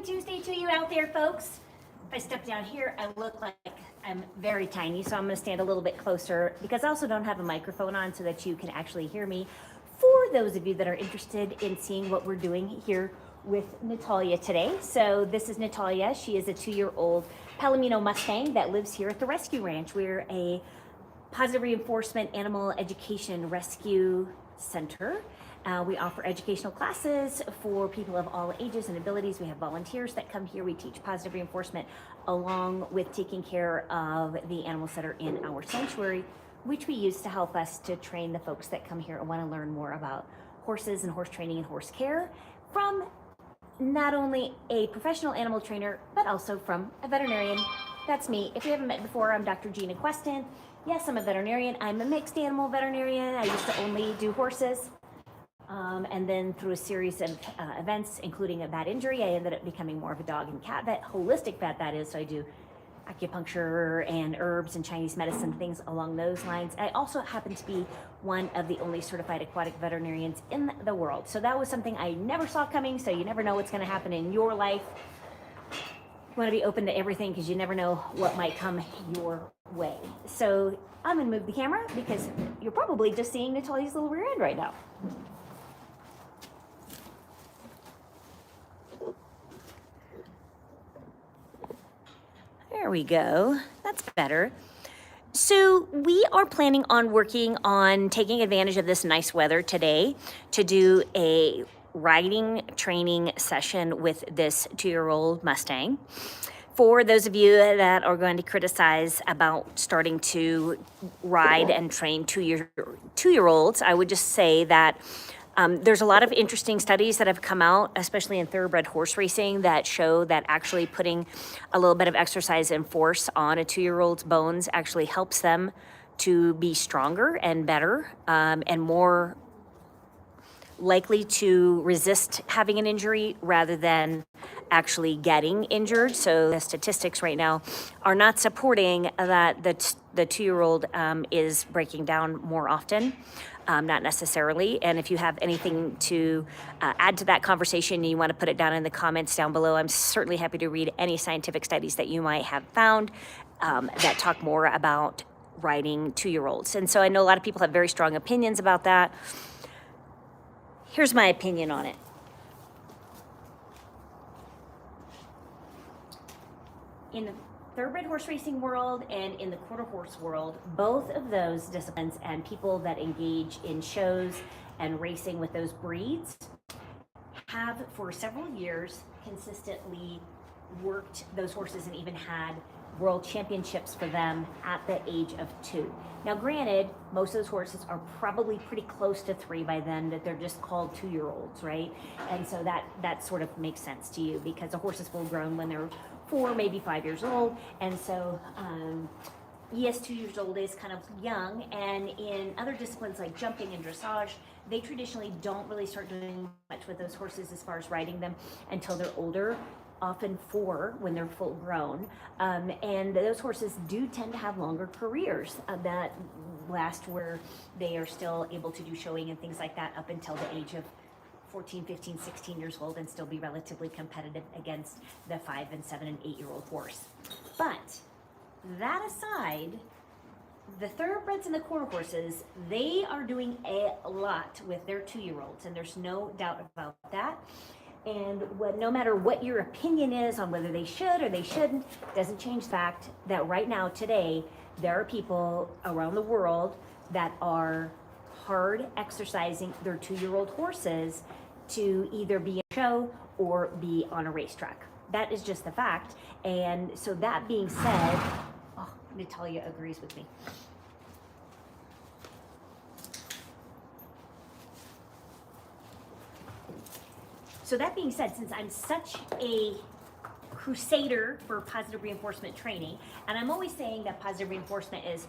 Tuesday to you out there, folks. If I step down here, I look like I'm very tiny, so I'm going to stand a little bit closer because I also don't have a microphone on so that you can actually hear me. For those of you that are interested in seeing what we're doing here with Natalia today. So this is Natalia. She is a 2-year-old Palomino Mustang that lives here at the ResqRanch. We're a positive reinforcement animal education rescue center. We offer educational classes for people of all ages and abilities. We have volunteers that come here. We teach positive reinforcement along with taking care of the animals that are in our sanctuary, which we use to help us to train the folks that come here and want to learn more about horses and horse training and horse care from not only a professional animal trainer, but also from a veterinarian. That's me. If you haven't met before, I'm Dr. Gina Queston. Yes, I'm a veterinarian. I'm a mixed animal veterinarian. I used to only do horses. And then through a series of events, including a bad injury, I ended up becoming more of a dog and cat vet, holistic vet that is. So I do acupuncture and herbs and Chinese medicine, things along those lines. I also happen to be one of the only certified aquatic veterinarians in the world. So that was something I never saw coming. So you never know what's going to happen in your life. You want to be open to everything because you never know what might come your way. So I'm going to move the camera because you're probably just seeing Natalia's little rear end right now. There we go. That's better. So we are planning on working on taking advantage of this nice weather today to do a riding training session with this 2-year-old Mustang. For those of you that are going to criticize about starting to ride and train two-year-olds, I would just say that there's a lot of interesting studies that have come out, especially in thoroughbred horse racing, that show that actually putting a little bit of exercise and force on a 2-year-old's bones actually helps them to be stronger and better and more likely to resist having an injury rather than actually getting injured. So the statistics right now are not supporting that the 2-year-old is breaking down more often. Not necessarily. And if you have anything to add to that conversation and you want to put it down in the comments down below, I'm certainly happy to read any scientific studies that you might have found that talk more about riding 2-year-olds. And so I know a lot of people have very strong opinions about that. Here's my opinion on it. In the thoroughbred horse racing world and in the quarter horse world, both of those disciplines and people that engage in shows and racing with those breeds have for several years consistently worked those horses and even had world championships for them at the age of 2. Now granted, most of those horses are probably pretty close to 3 by then, that they're just called 2-year-olds, right? And so that sort of makes sense to you because a horse is full grown when they're 4, maybe 5 years old. And so yes, 2 years old is kind of young. And in other disciplines like jumping and dressage, they traditionally don't really start doing much with those horses as far as riding them until they're older, often 4 when they're full grown. And those horses do tend to have longer careers that last where they are still able to do showing and things like that up until the age of 14, 15, 16 years old and still be relatively competitive against the 5 and 7 and 8-year-old horse. But that aside, the thoroughbreds and the quarter horses, they are doing a lot with their 2-year-olds, and there's no doubt about that. And no matter what your opinion is on whether they should or they shouldn't, doesn't change the fact that right now, today, there are people around the world that are hard exercising their 2-year-old horses to either be in a show or be on a racetrack. That is just the fact. And so that being said, oh, Natalia agrees with me. So that being said, since I'm such a crusader for positive reinforcement training, and I'm always saying that positive reinforcement is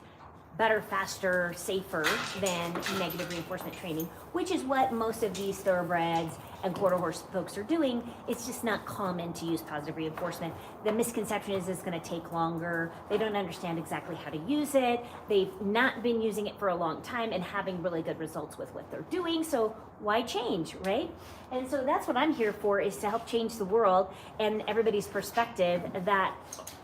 better, faster, safer than negative reinforcement training, which is what most of these thoroughbreds and quarter horse folks are doing, it's just not common to use positive reinforcement. The misconception is it's going to take longer. They don't understand exactly how to use it. They've not been using it for a long time and having really good results with what they're doing. So why change, right? And so that's what I'm here for, is to help change the world and everybody's perspective that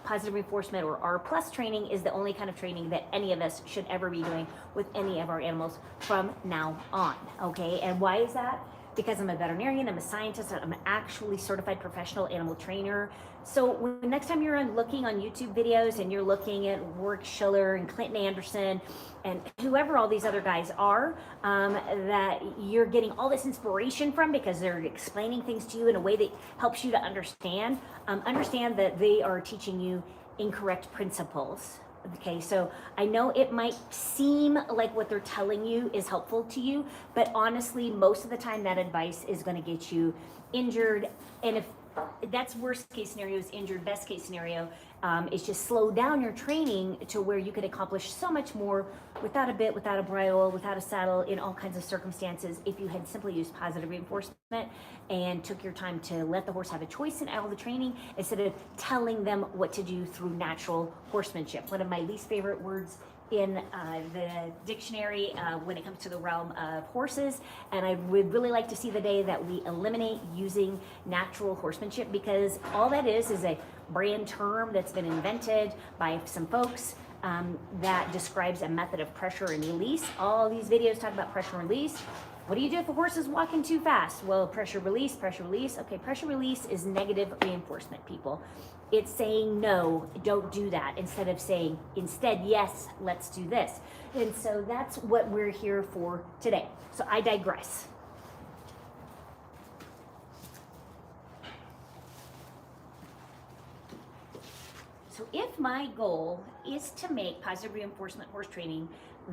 positive reinforcement or R+ training is the only kind of training that any of us should ever be doing with any of our animals from now on, okay? And why is that? Because I'm a veterinarian, I'm a scientist, I'm an actually certified professional animal trainer. So when next time you're looking on YouTube videos and you're looking at Warwick Schiller and Clinton Anderson and whoever all these other guys are, that you're getting all this inspiration from because they're explaining things to you in a way that helps you to understand, understand that they are teaching you incorrect principles. Okay, so I know it might seem like what they're telling you is helpful to you, but honestly, most of the time that advice is going to get you injured. And if that's worst case scenario is injured, best case scenario is just slow down your training to where you could accomplish so much more without a bit, without a bridle, without a saddle, in all kinds of circumstances, if you had simply used positive reinforcement and took your time to let the horse have a choice in all the training instead of telling them what to do through natural horsemanship. One of my least favorite words in the dictionary when it comes to the realm of horses, and I would really like to see the day that we eliminate using natural horsemanship, because all that is a brand term that's been invented by some folks that describes a method of pressure and release. All these videos talk about pressure and release. What do you do if a horse is walking too fast? Well, pressure release, pressure release. Okay, pressure release is negative reinforcement, people. It's saying no, don't do that, instead of saying instead yes, let's do this. And so that's what we're here for today. So I digress. So if my goal is to make positive reinforcement horse training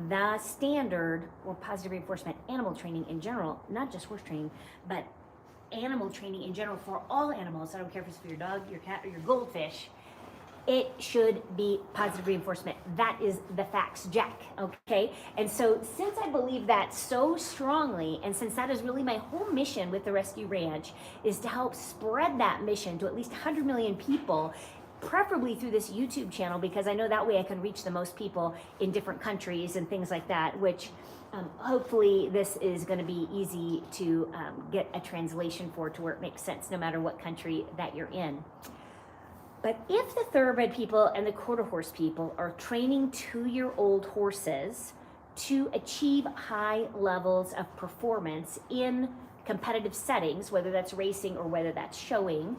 the standard, or positive reinforcement animal training in general, not just horse training, but animal training in general for all animals, I don't care if it's for your dog, your cat, or your goldfish, it should be positive reinforcement. That is the facts, Jack, okay? And so since I believe that so strongly, and since that is really my whole mission with the ResqRanch, is to help spread that mission to at least 100 million people, preferably through this YouTube channel, because I know that way I can reach the most people in different countries and things like that, which hopefully this is going to be easy to get a translation for, to where it makes sense no matter what country that you're in. But if the thoroughbred people and the quarter horse people are training 2-year-old horses to achieve high levels of performance in competitive settings, whether that's racing or whether that's showing,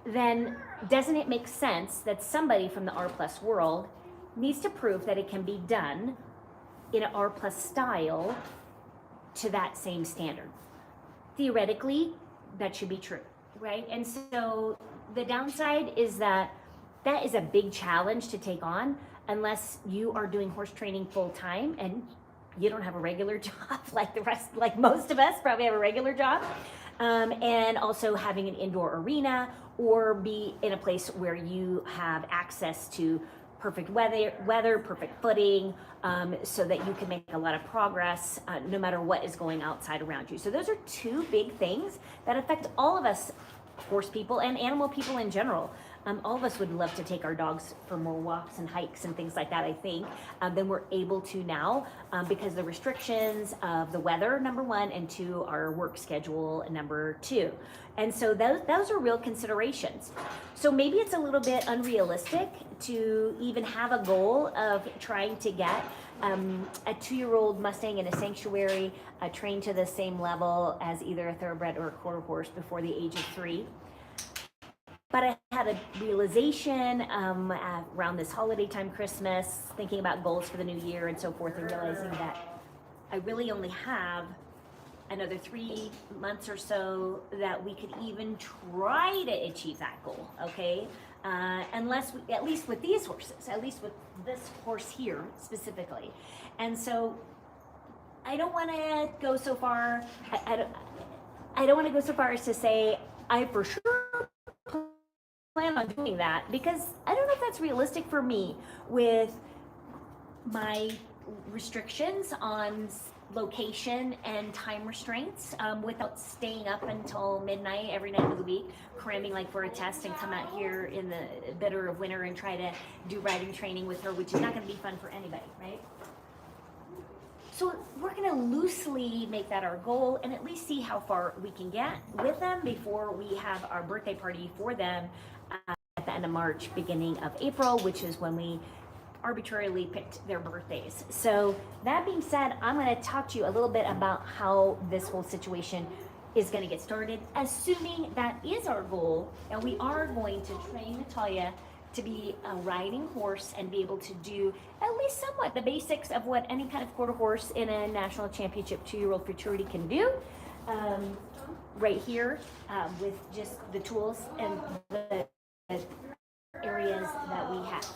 then doesn't it make sense that somebody from the R+ world needs to prove that it can be done in an R+ style to that same standard? Theoretically, that should be true, right? And so the downside is that that is a big challenge to take on unless you are doing horse training full time and you don't have a regular job like most of us probably have a regular job. And also having an indoor arena, or be in a place where you have access to perfect weather, perfect footing, so that you can make a lot of progress no matter what is going outside around you. So those are two big things that affect all of us, horse people and animal people in general. All of us would love to take our dogs for more walks and hikes and things like that, I think, than we're able to now, because the restrictions of the weather, number one, and two, our work schedule, number two. And so those are real considerations. So maybe it's a little bit unrealistic to even have a goal of trying to get a 2-year-old Mustang in a sanctuary trained to the same level as either a thoroughbred or a quarter horse before the age of 3. But I had a realization around this holiday time, Christmas, thinking about goals for the new year and so forth, and realizing that I really only have another 3 months or so that we could even try to achieve that goal, okay? Unless, at least with these horses, at least with this horse here specifically. And so I don't want to go so far, I don't want to go so far as to say I for sure plan on doing that, because I don't know if that's realistic for me with my restrictions on location and time restraints without staying up until midnight every night of the week, cramming like for a test and come out here in the bitter of winter and try to do riding training with her, which is not going to be fun for anybody, right? So we're going to loosely make that our goal and at least see how far we can get with them before we have our birthday party for them at the end of March, beginning of April, which is when we arbitrarily picked their birthdays. So that being said, I'm going to talk to you a little bit about how this whole situation is going to get started, assuming that is our goal, and we are going to train Natalia to be a riding horse and be able to do at least somewhat the basics of what any kind of quarter horse in a national championship 2-year-old futurity can do. Right here with just the tools and the areas that we have.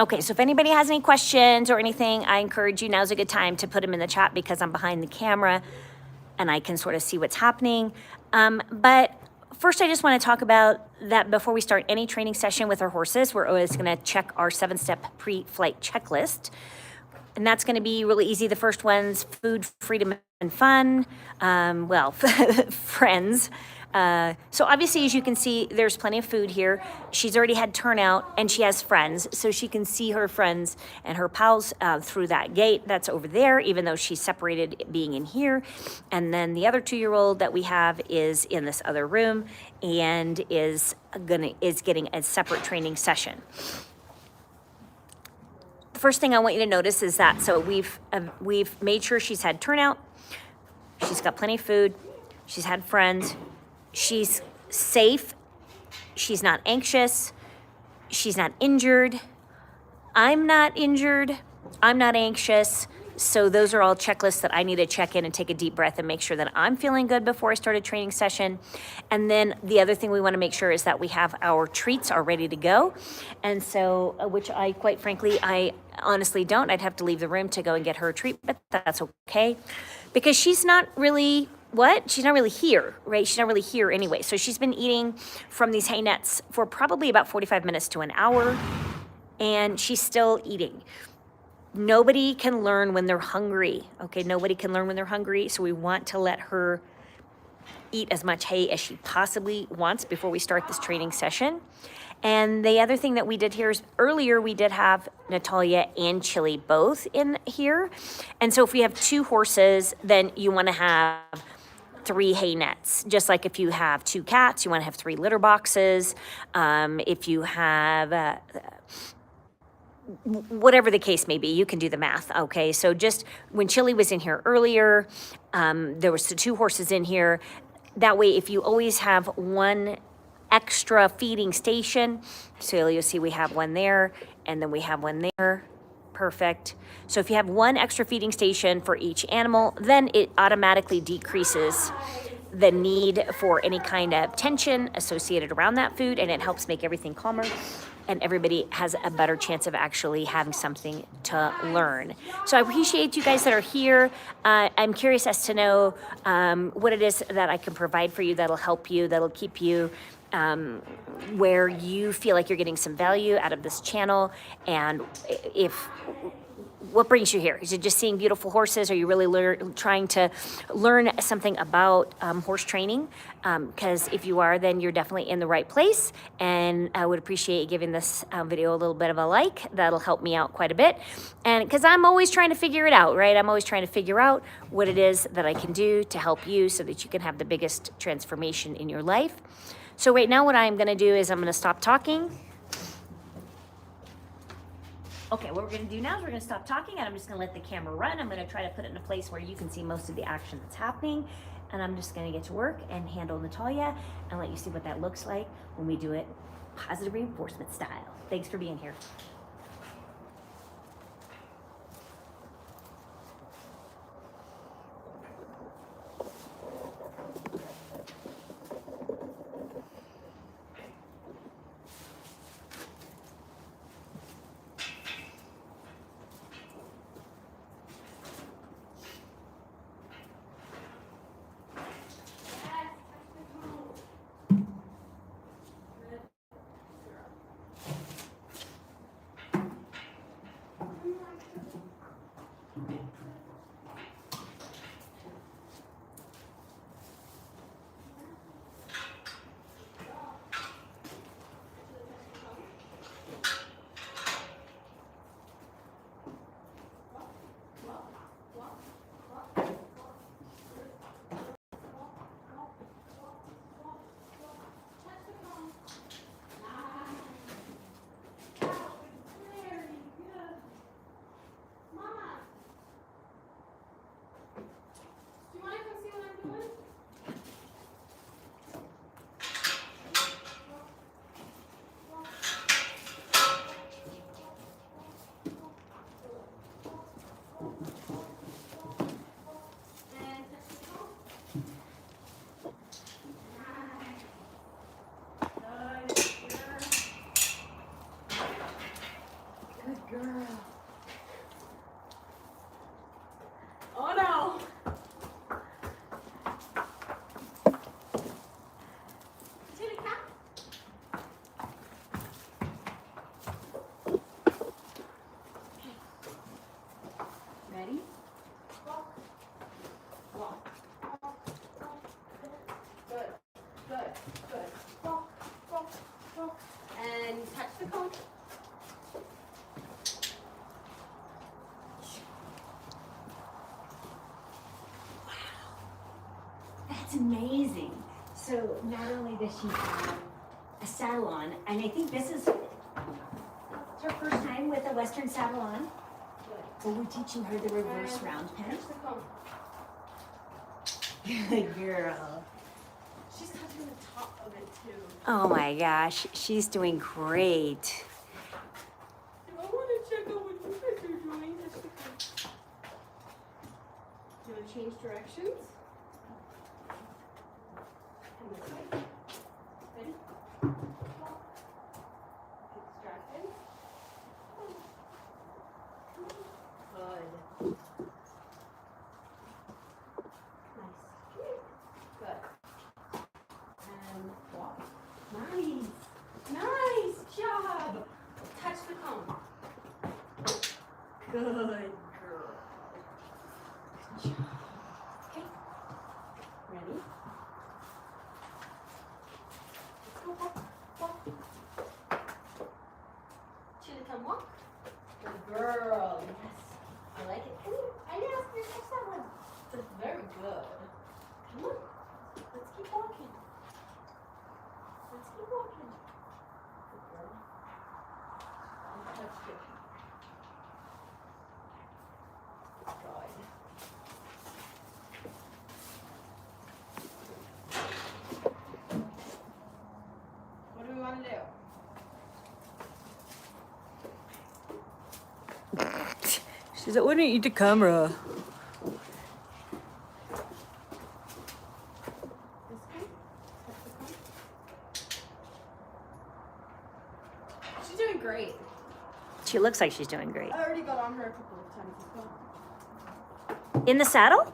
Okay, so if anybody has any questions or anything, I encourage you, now's a good time to put them in the chat because I'm behind the camera and I can sort of see what's happening. But first, I just want to talk about that before we start any training session with our horses, we're always going to check our 7-step pre-flight checklist. And that's going to be really easy. The first one's food, freedom, and fun. Friends. So obviously, as you can see, there's plenty of food here. She's already had turnout and she has friends. So she can see her friends and her pals through that gate that's over there, even though she's separated being in here. And then the other 2-year-old that we have is in this other room and is getting a separate training session. First thing I want you to notice is that, so we've made sure she's had turnout, she's got plenty of food, she's had friends, she's safe, she's not anxious, she's not injured, I'm not injured, I'm not anxious. So those are all checklists that I need to check in and take a deep breath and make sure that I'm feeling good before I start a training session. And then the other thing we want to make sure is that we have our treats are ready to go. And so, which I quite frankly, I honestly don't. I'd have to leave the room to go and get her a treat, but that's okay. Because she's not really, she's not really here, right? She's not really here anyway. So she's been eating from these hay nets for probably about 45 minutes to an hour, and she's still eating. Nobody can learn when they're hungry, okay? Nobody can learn when they're hungry, so we want to let her eat as much hay as she possibly wants before we start this training session. And the other thing that we did here is earlier we did have Natalia and Chili both in here. And so if we have 2 horses, then you want to have 3 hay nets. Just like if you have 2 cats, you want to have 3 litter boxes. If you have whatever the case may be, you can do the math, okay? So just when Chili was in here earlier, there was the 2 horses in here. That way, if you always have 1 extra feeding station, so you'll see we have 1 there, and then we have 1 there. Perfect. So if you have 1 extra feeding station for each animal, then it automatically decreases the need for any kind of tension associated around that food, and it helps make everything calmer, and everybody has a better chance of actually having something to learn. So I appreciate you guys that are here. I'm curious as to know what it is that I can provide for you that'll help you, that'll keep you where you feel like you're getting some value out of this channel. And what brings you here? Is it just seeing beautiful horses? Are you really trying to learn something about horse training? Because if you are, then you're definitely in the right place. And I would appreciate you giving this video a little bit of a like. That'll help me out quite a bit. And because I'm always trying to figure it out, right? I'm always trying to figure out what it is that I can do to help you so that you can have the biggest transformation in your life. So right now what I'm going to do is I'm going to stop talking. Okay, what we're going to do now is we're going to stop talking, and I'm just going to let the camera run. I'm going to try to put it in a place where you can see most of the action that's happening. And I'm just going to get to work and handle Natalia and let you see what that looks like when we do it positive reinforcement style. Thanks for being here. girl. Oh no. Chili cat. Ready? Walk. Walk. Good. Good. Good. Walk. Walk. Walk. And touch the cone. That's amazing. So not only does she have a saddle on, and I think this is her first time with a Western saddle on, but we're teaching her the reverse round pen. Touch the cone. Good girl. She's touching the top of it too. Oh my gosh, she's doing great. I want to check out what you guys are doing. Touch the cone. Do you want to change directions? Come this way. Ready? Get distracted. Good. Nice. Good. And walk. Nice. Nice job. Touch the cone. Good girl. Good job. Okay. Ready? Let's go walk. Walk. Chili, come walk. Good girl. Yes. I like it. Come here. I didn't ask you to touch that one. That's very good. Come on. Let's keep walking. Let's keep walking. Good girl. And touch it. Good. What do we want to do? She said, why don't you eat the camera? This way? Touch the cone. She's doing great. She looks like she's doing great. I already got on her a couple of times as well. In the saddle?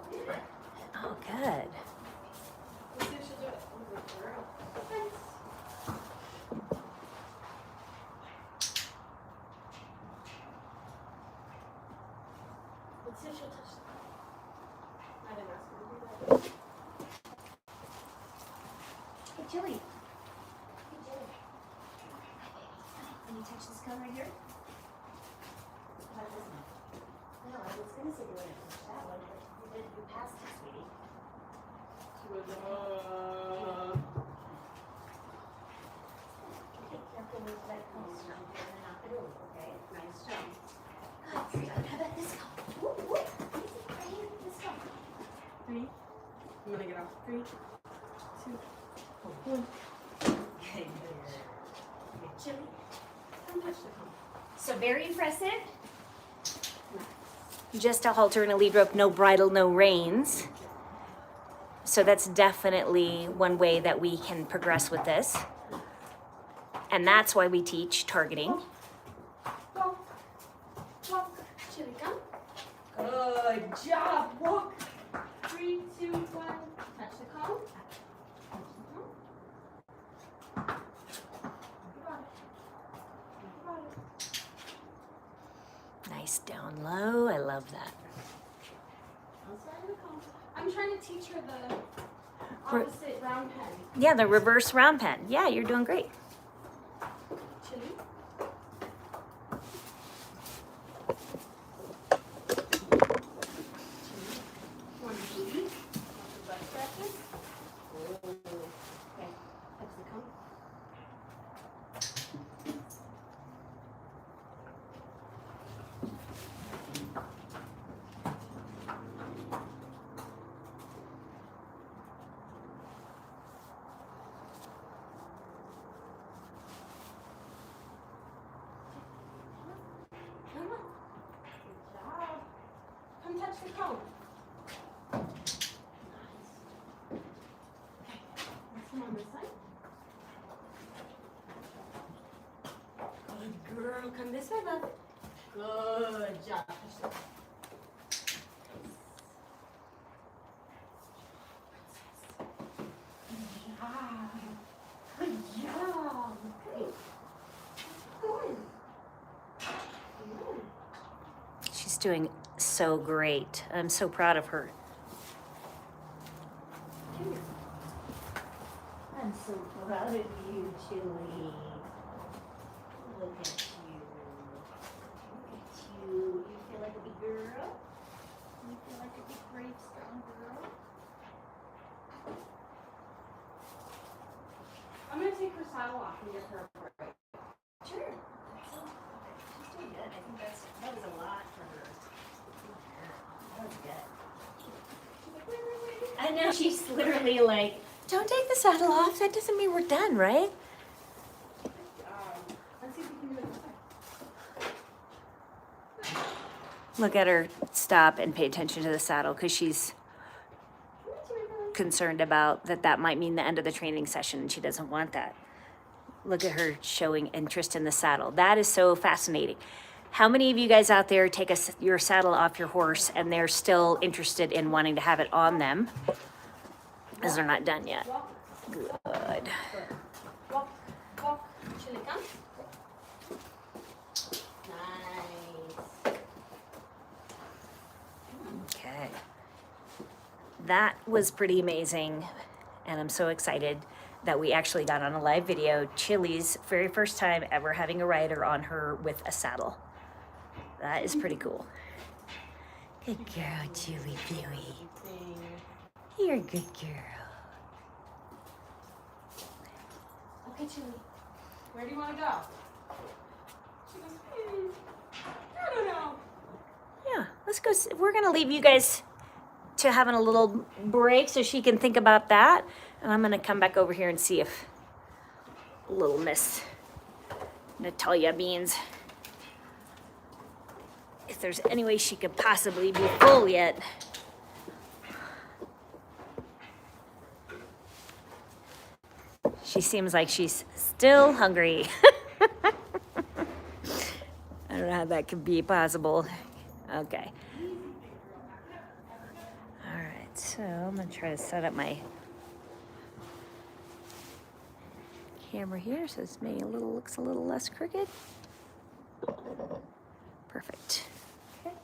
Oh, good. Let's see if she'll do it. Oh, good girl. Thanks. Let's see if she'll touch it. I didn't ask her to do that. Hey, Chili. Hey, Chili. Can you touch this cone right here? How does this one? No, I was going to say you want to touch that one, but you passed it, sweetie. Good. Be careful with that cone. You're going to knock it over, okay? Nice job. Good. How about this cone? Whoop, whoop. Easy, right here. This cone. 3. I'm gonna get off. 3, 2, 1. Good. Chili, come touch the cone. So very impressive. Just a halter and a lead rope, no bridle, no reins. So that's definitely one way that we can progress with this. And that's why we teach targeting. Walk. Walk. Chili, come. Good job. Walk. 3, 2, 1. Touch the cone. Touch the cone. You got it. You got it. Nice down low. I love that. Outside of the cone. I'm trying to teach her the opposite round pen. Yeah, the reverse round pen. Yeah, you're doing great. Chili. One booty. Want the butt scratches? Oh. Okay. Touch the cone. Come on. Good job. Come touch the cone. Nice. Okay. Let's come on this side. Good girl. Come this way, love. Good job. Good job. Great. Good. She's doing so great. I'm so proud of her. I'm so proud of you, Chili. Look at you. Look at you. You feel like a big girl? You feel like a big, brave, strong girl? I'm gonna take her saddle off and give her a break. Sure. She's doing good. I think that was a lot for her. That was good. I know, she's literally like, don't take the saddle off. That doesn't mean we're done, right? Let's see if we can do it this way. Look at her stop and pay attention to the saddle because she's concerned about that might mean the end of the training session and she doesn't want that. Look at her showing interest in the saddle. That is so fascinating. How many of you guys out there take your saddle off your horse and they're still interested in wanting to have it on them as they're not done yet? Good. Walk, walk. Chili, come. Nice. Okay. That was pretty amazing, and I'm so excited that we actually got on a live video Chili's very first time ever having a rider on her with a saddle. That is pretty cool. Good girl, Chili Billy. You're a good girl. Okay, Chili. Where do you want to go? She goes, I don't know. Yeah, let's go. We're going to leave you guys to having a little break so she can think about that. And I'm going to come back over here and see if little Miss Natalia Beans, if there's any way she could possibly be full yet. She seems like she's still hungry. I don't know how that could be possible. Okay. All right, so I'm gonna try to set up my camera here so it's maybe looks a little less crooked. Perfect. Okay.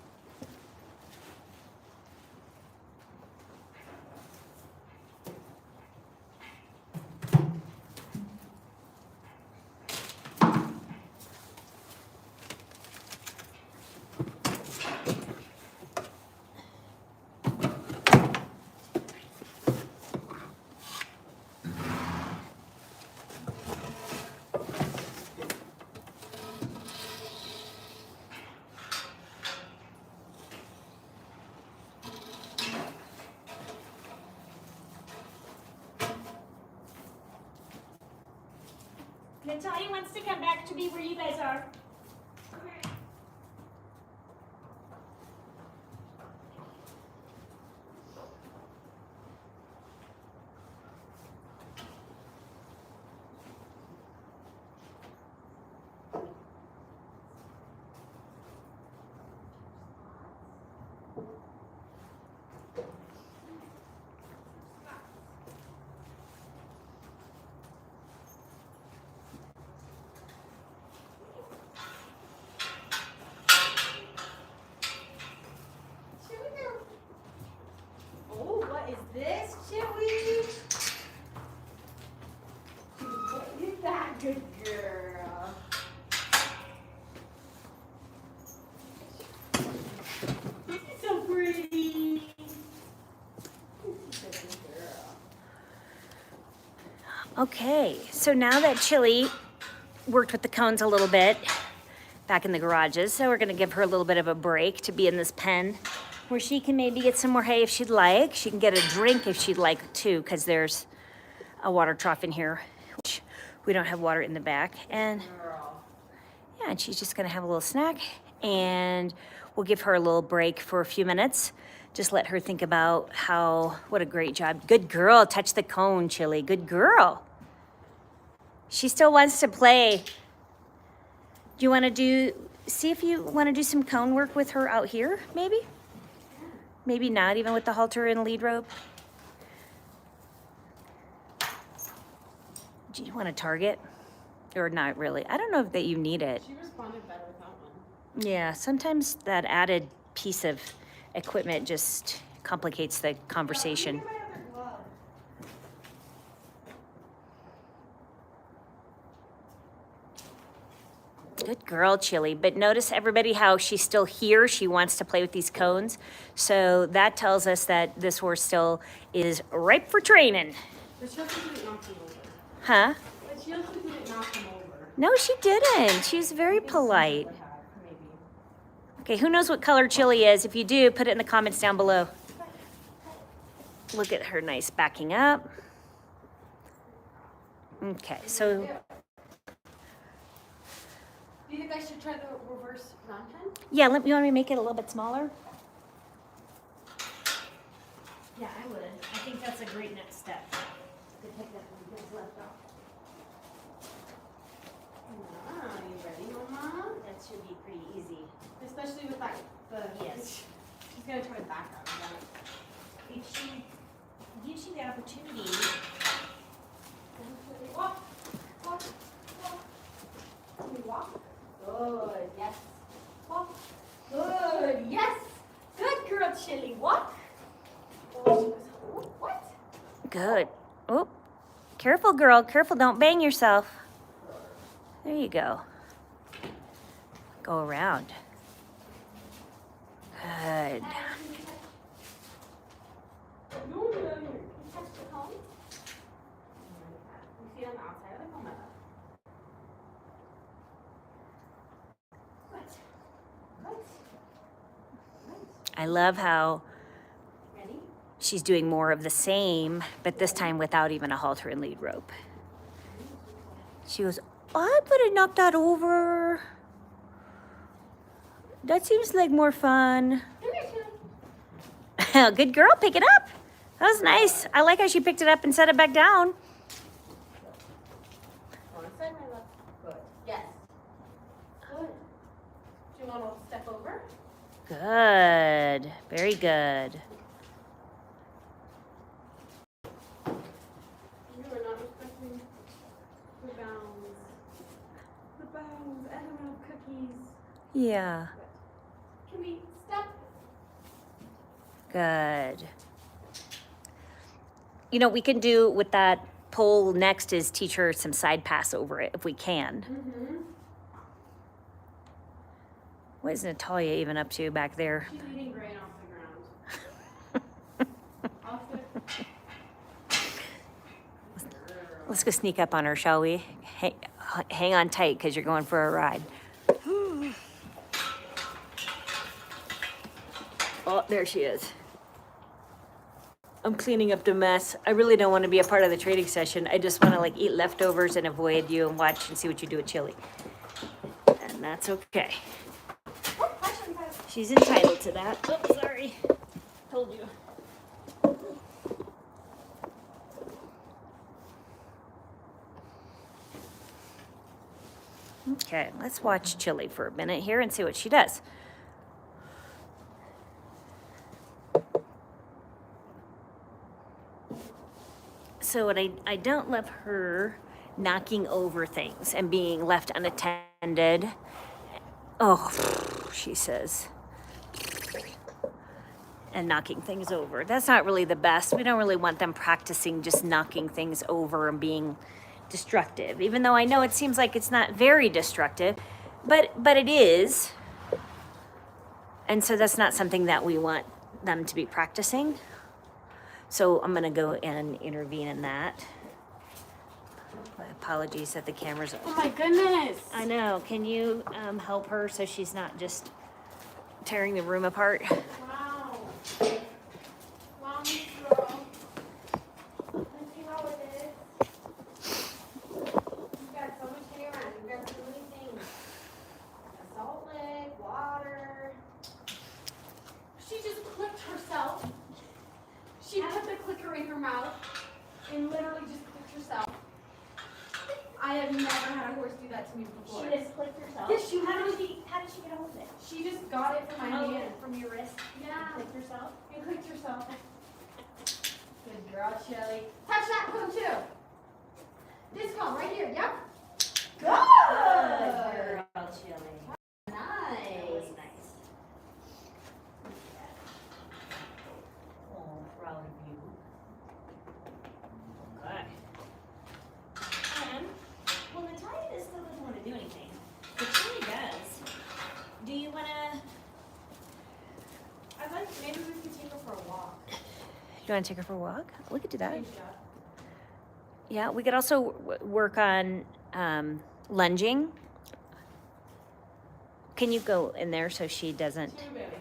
Natalia wants to come back to be where you guys are. Oh, what is this, Chili? What is that, good girl? This is so pretty. This is a good girl. Okay, so now that Chili worked with the cones a little bit back in the garages, so we're gonna give her a little bit of a break to be in this pen where she can maybe get some more hay if she'd like. She can get a drink if she'd like too, because there's a water trough in here, which we don't have water in the back. And Girl. yeah, and she's just gonna have a little snack and we'll give her a little break for a few minutes. Just let her think about what a great job. Good girl, touch the cone, Chili, good girl. She still wants to play. Do you wanna do see if you want to do some cone work with her out here, maybe? Maybe not even with the halter and lead rope. Do you want to target? Or not really? I don't know if that you need it. She responded better with that one. Yeah, sometimes that added piece of equipment just complicates the conversation. Look at my other glove. Good girl, Chili. But notice everybody how she's still here. She wants to play with these cones. So that tells us that this horse still is ripe for training. But she also didn't knock him over. Huh? But she also didn't knock him over. No, she didn't. She's very polite. Maybe. Okay, who knows what color Chili is? If you do, put it in the comments down below. Look at her nice backing up. Okay, so Do you think I should try the reverse round pen? yeah, you want me to make it a little bit smaller? Yeah, I would. I think that's a great next step. To take that one that's left off. Ah, you ready, Mama? That should be pretty easy. Especially with that, Yes. She's gonna try the back out of that. If she gives you the opportunity, Walk, walk, walk. Can we walk? Good, yes. Walk. Good, yes. Good girl, Chili. Walk. Oh, she goes, oh, what? good. Oh, careful, girl. Careful, don't bang yourself. There you go. Go around. Good. No, no, no. Can you touch the cone? You see on the outside of the cone. Good. Good. Good. I love how Ready? she's doing more of the same, but this time without even a halter and lead rope. She goes, I better knock that over. That seems like more fun. Come here, Chili. Good girl, pick it up. That was nice. I like how she picked it up and set it back down. One side, my love. Good. Yes. Good. Do you want to step over? Good. Very good. You are not respecting the bounds. The bounds. I don't have cookies. Yeah. Can we step? Good. You know, we can do with that pole next is teach her some side pass over it if we can. Mm-hmm. What is Natalia even up to back there? She's eating grain off the ground. Off the... Let's go sneak up on her, shall we? Hang on tight because you're going for a ride. Oh, there she is. I'm cleaning up the mess. I really don't want to be a part of the training session. I just want to like eat leftovers and avoid you and watch and see what you do with Chili. And that's okay. Oh, actually, She's entitled to that. Oh, sorry. Told you. Okay, let's watch Chili for a minute here and see what she does. So what I don't love her knocking over things and being left unattended. Oh, she says. And knocking things over. That's not really the best. We don't really want them practicing just knocking things over and being destructive. Even though I know it seems like it's not very destructive, but it is. And so that's not something that we want them to be practicing. So I'm gonna go and intervene in that. My apologies that the camera's oh my goodness. I know. Can you help her so she's not just tearing the room apart? Wow. Wow, Miss girl. Let's see how it is. You've got so much hair on. You've got so many things. A salt lick, water. She just clipped herself. She put the clicker in her mouth and literally just clicked herself. I have never had a horse do that to me before. She just clicked herself. Yes, she How literally. did she got it from my hand. From your wrist? Yeah. Click yourself? You clicked yourself. Good girl, Chili. Touch that cone too. This cone right here. Yep. Good. Good girl, Chili. That Nice. was nice. Oh, proud of you. Okay. And, well, Natalia still doesn't want to do anything, but Chili does. Do you want to? I like maybe we could take her for a walk. You want to take her for a walk? We could do that. Change it up. Yeah, we could also work on lunging. Can you go in there so she doesn't? Chewy baby.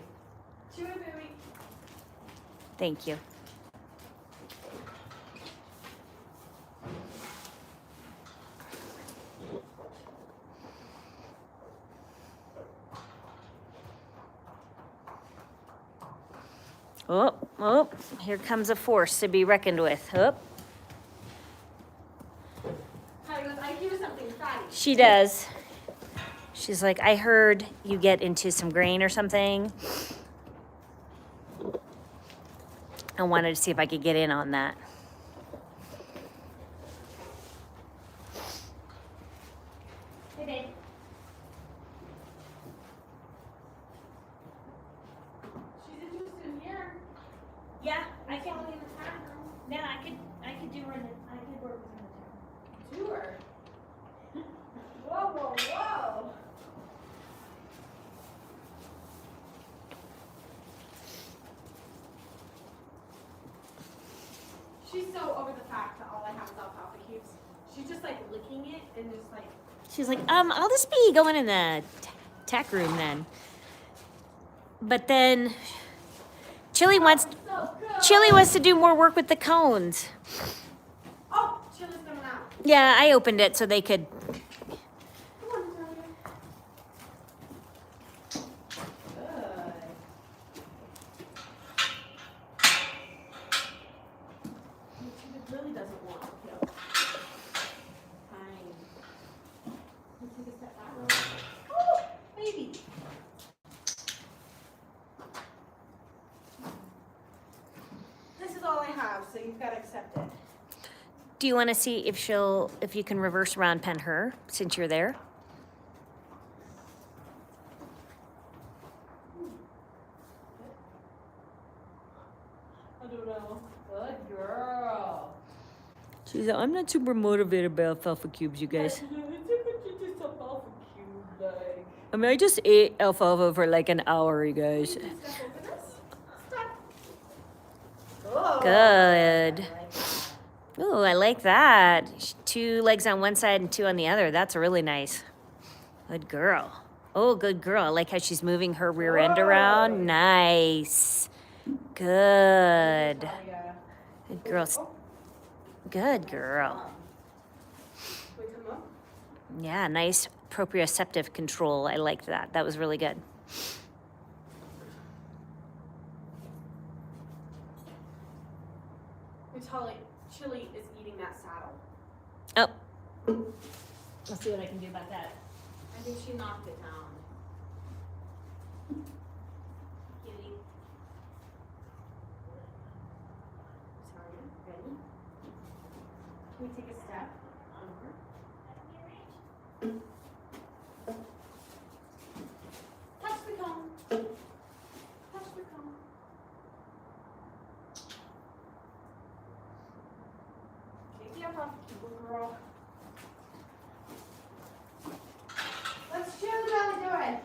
Chewy baby. Thank you. Oh, oh, here comes a force to be reckoned with. Oh, Honey, goes, I hear something fatty. she does. She's like, I heard you get into some grain or something. I wanted to see if I could get in on that. Hey, babe. She's interested in here. Yeah, I can. Probably in the tag room. Yeah, I could do her. I could work with her. To her. Whoa, whoa, whoa. She's so over the fact that all I have is alfalfa cubes. She's just like licking it and just like. She's like, I'll just be going in the tech room then. But then Chili wants So good. Chili wants to do more work with the cones. Oh, Chili's coming out. Yeah, I opened it so they could. Come on, Natalia. Good. She really doesn't want to go. Fine. Let's take a step back real quick. Oh, baby. This is all I have, so you've got to accept it. Do you want to see if you can reverse around pen her since you're there? I don't know. Good girl. She's like, I'm not super motivated by alfalfa cubes, you guys. I mean, I just ate alfalfa for like an hour, you guys. Step over this. Step. Oh, Good. I like that. Ooh, I like that. 2 legs on one side and 2 on the other. That's really nice. Good girl. Oh, good girl. I like how she's moving her rear end around. Whoa. Nice. Good. Natalia. Good girl. Oh, Good girl. wait, come up. Yeah, nice proprioceptive control. I liked that. That was really good. Natalia, Chili is eating that saddle. Oh. Let's see what I can do about that. I think she knocked it down. Cutie. Sorry, ready? Can we take a step over? Touch the cone. Touch the cone. Take the alfalfa cube, girl. Let's show the belly do it.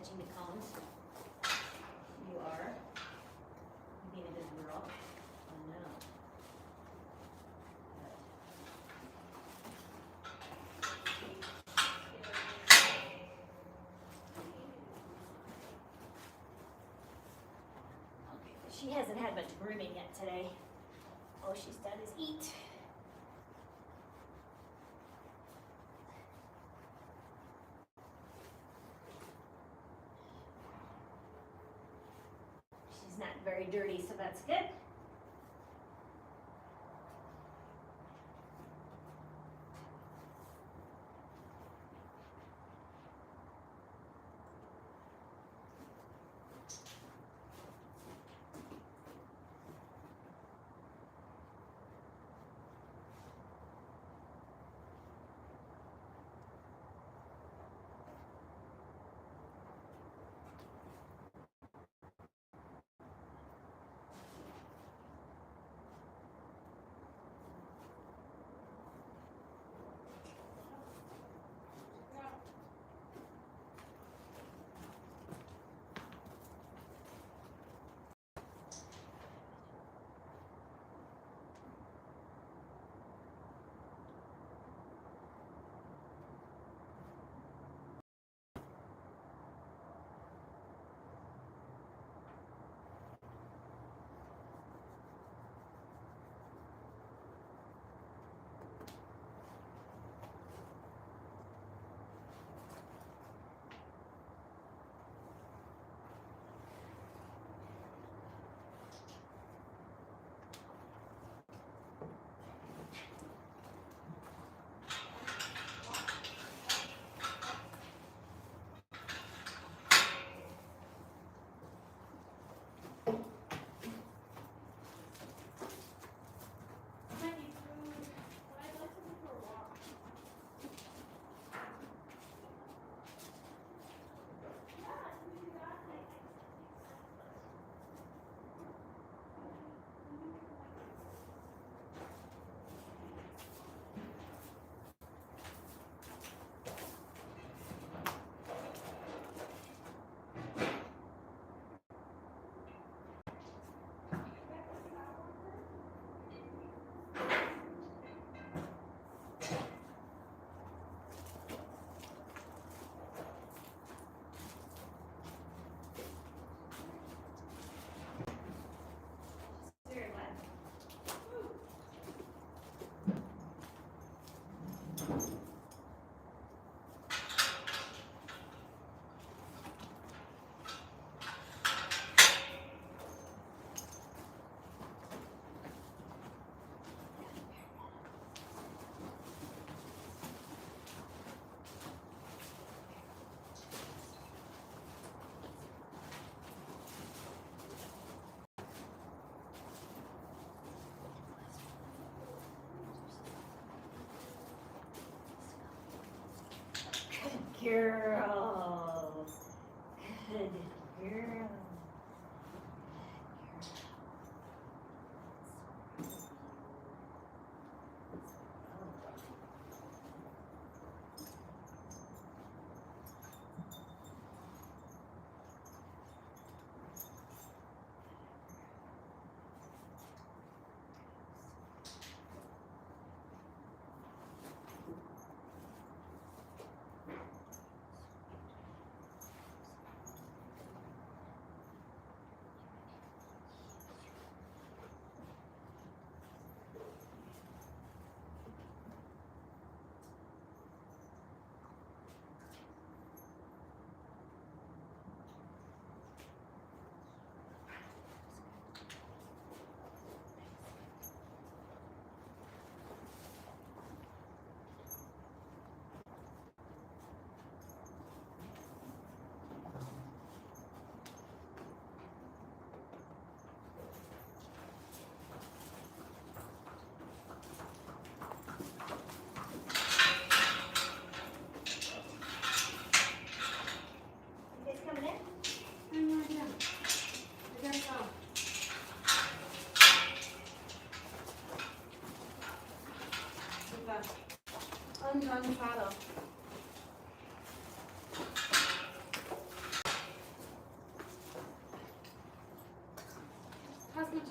touching the cones. You are. You being a good girl. Oh no. Okay, she hasn't had much grooming yet today. All she's done is eat. She's not very dirty, so that's good. Girl. Good girl.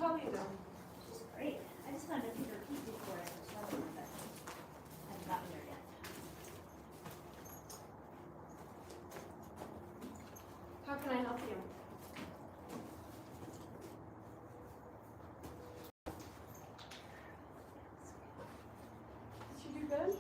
tall are you now? She's great. I just wanted to pick her feet before I was showing her, but I haven't gotten there yet. How can I help you? Did she do good?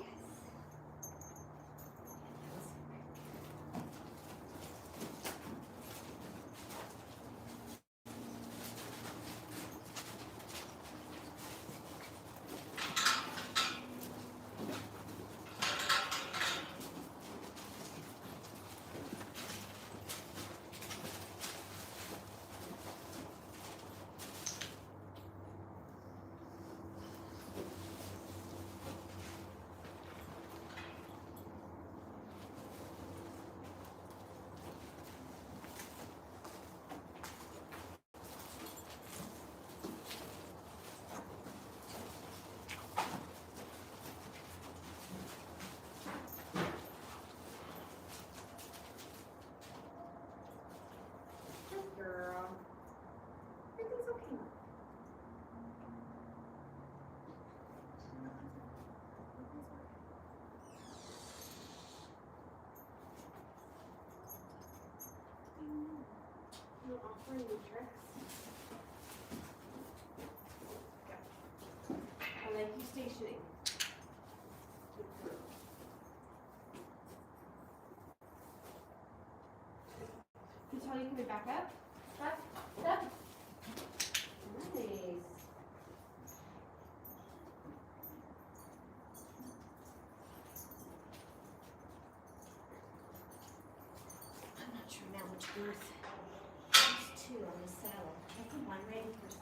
Girl. Everything's okay. You offering me tricks? I like you stationing. Good girl. You tell you can be back up? Back up. Nice. I'm not sure now which booth. There's two on the saddle. I think one ready for some.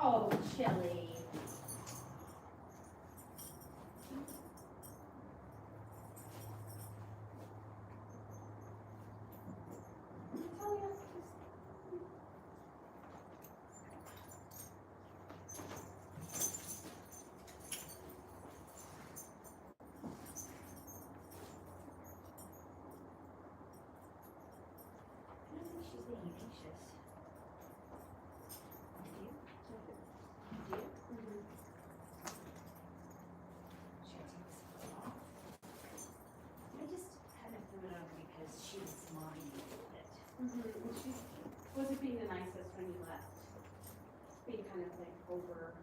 Oh, Chili. I don't think she's being anxious. Do you? Do you? Mm-hmm. Should I take this off? I just kind of threw it over because she was momming me a little bit. Mm-hmm. And she wasn't being the nicest when you left. Being kind of like over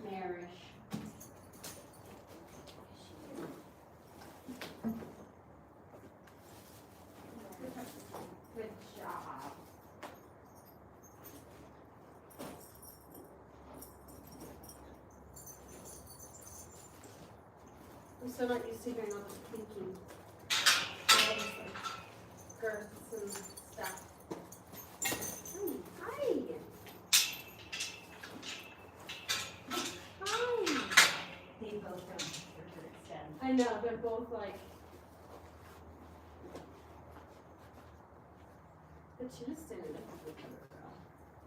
marish. She did. Good job. I'm still not used to hearing all this clinking. All this like girths and stuff. Hi. Hi. They both don't hear her extend. I know, they're both like. But she was standing up with her girl.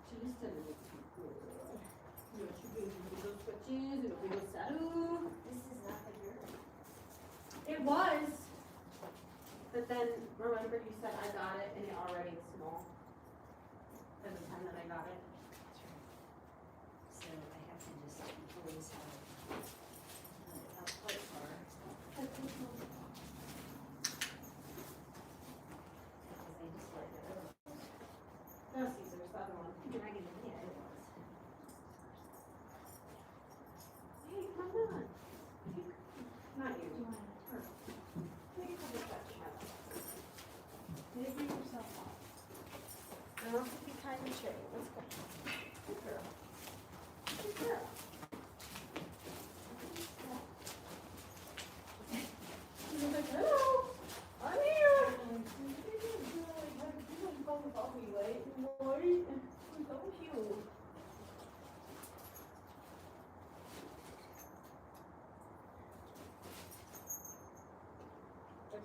She was standing up with her girl. You know, she gave you little switches and a little saddle. This is not the girl. It was. But then, remember you said I got it and it already was small. At the time that I got it. That's right. So I have to just always have a place for her. Because I just let it go. No, Caesar's the other one. Dragging it, yeah, it was. Hey, come on. Not you. Do you want Her. Maybe come and touch my lap. Maybe bring yourself off. I want to be kind and chill. Let's go. Good girl. Good girl. She's like, hello, I'm here.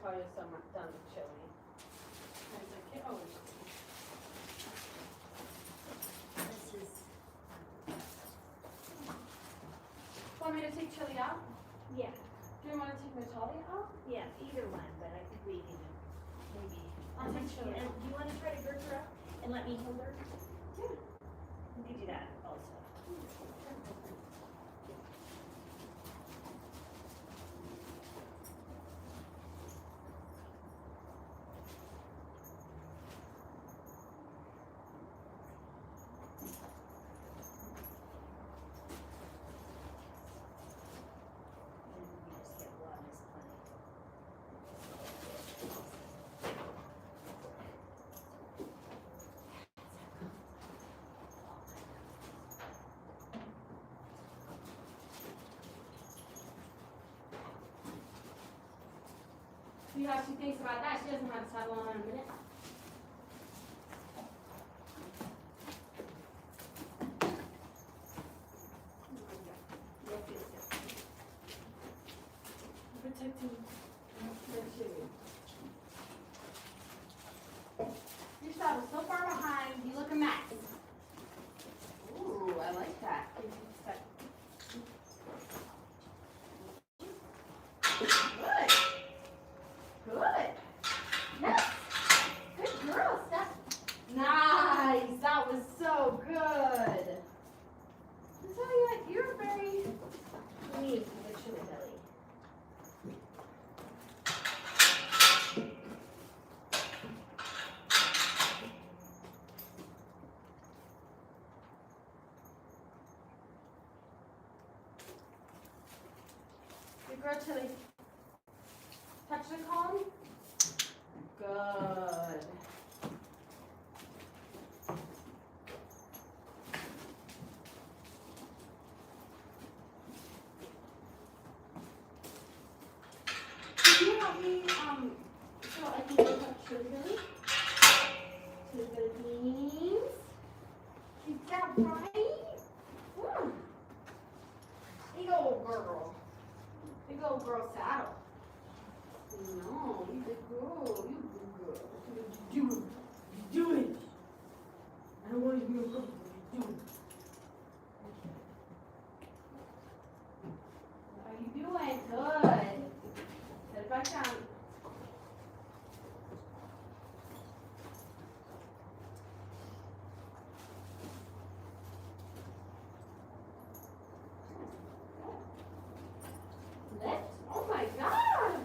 tell you so much done with chili. It's like, oh, This is, want me to take chili out? yeah, Do you want to take Natalia out? yeah, either one, but I think we can maybe. I'll take chili And out. do you want to try to girth her up and let me hold her? Yeah. We could do that also. And we just get one is plenty. See how she thinks about that. She doesn't have to settle on in a minute. Protecting the chili. Your saddle's so far behind, you look a mess. Ooh, I like that. Good. Good. Yes. Good girl, Steph. Nice. That was so good. I tell you what, you're very clean for the chili belly. Good girl, Chili. Touch the comb. Good. Can you help me, so I can go touch Chili Billy? Chili Billy beans. Is that right? Big old girl. Big old girl saddle. No, you big girl. You big girl. You do it. You do it. I don't want you to be a girl. You do it. What are you doing? Good. Set it back down. Lift. Oh my gosh.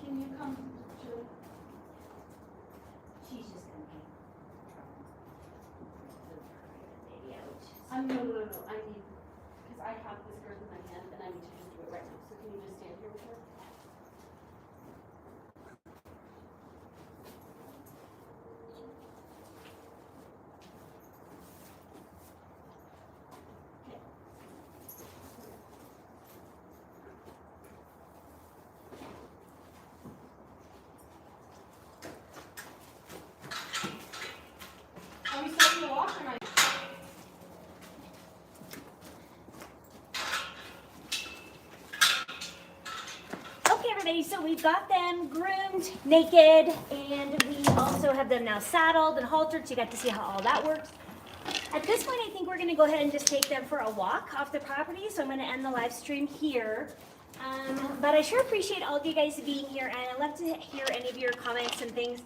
Can you come to? She's just gonna be maybe out. No. I need, because I have this girth in my hand and I need to just do it right now. So can you just stand here with her? Are we starting to walk or not? Okay, everybody, so we've got them groomed, naked, and we also have them now saddled and haltered, so you got to see how all that works. At this point, I think we're going to go ahead and just take them for a walk off the property, so I'm going to end the live stream here. But I sure appreciate all of you guys being here, and I'd love to hear any of your comments and things.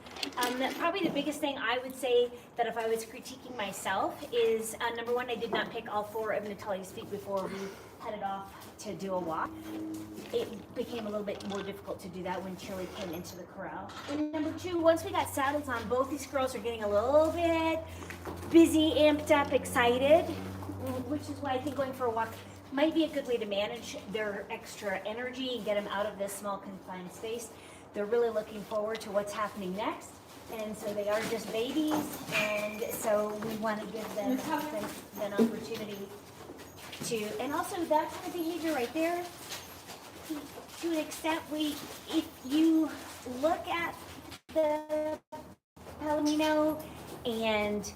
Probably the biggest thing I would say that if I was critiquing myself is, number one, I did not pick all 4 of Natalia's feet before we headed off to do a walk. It became a little bit more difficult to do that when Chili came into the corral. And number 2, once we got saddles on, both these girls are getting a little bit busy, amped up, excited, which is why I think going for a walk might be a good way to manage their extra energy and get them out of this small confined space. They're really looking forward to what's happening next. And so they are just babies, and so we want to give them an opportunity to, and also that kind of behavior right there, to an extent, if you look at the Palomino and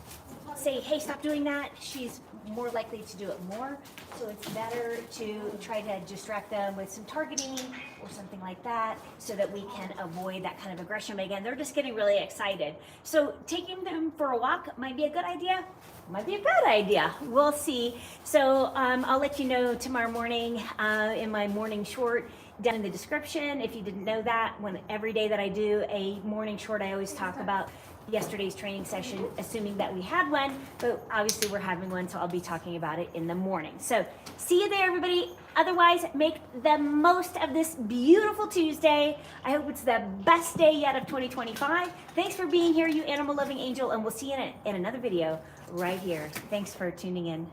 say, hey, stop doing that, she's more likely to do it more. So it's better to try to distract them with some targeting or something like that so that we can avoid that kind of aggression. But again, they're just getting really excited. So taking them for a walk might be a good idea. Might be a bad idea. We'll see. So I'll let you know tomorrow morning in my morning short down in the description. If you didn't know that, when every day that I do a morning short, I always talk about yesterday's training session, assuming that we had one, but obviously we're having one, so I'll be talking about it in the morning. So see you there, everybody. Otherwise, make the most of this beautiful Tuesday. I hope it's the best day yet of 2025. Thanks for being here, you animal loving angel, and we'll see you in another video right here. Thanks for tuning in.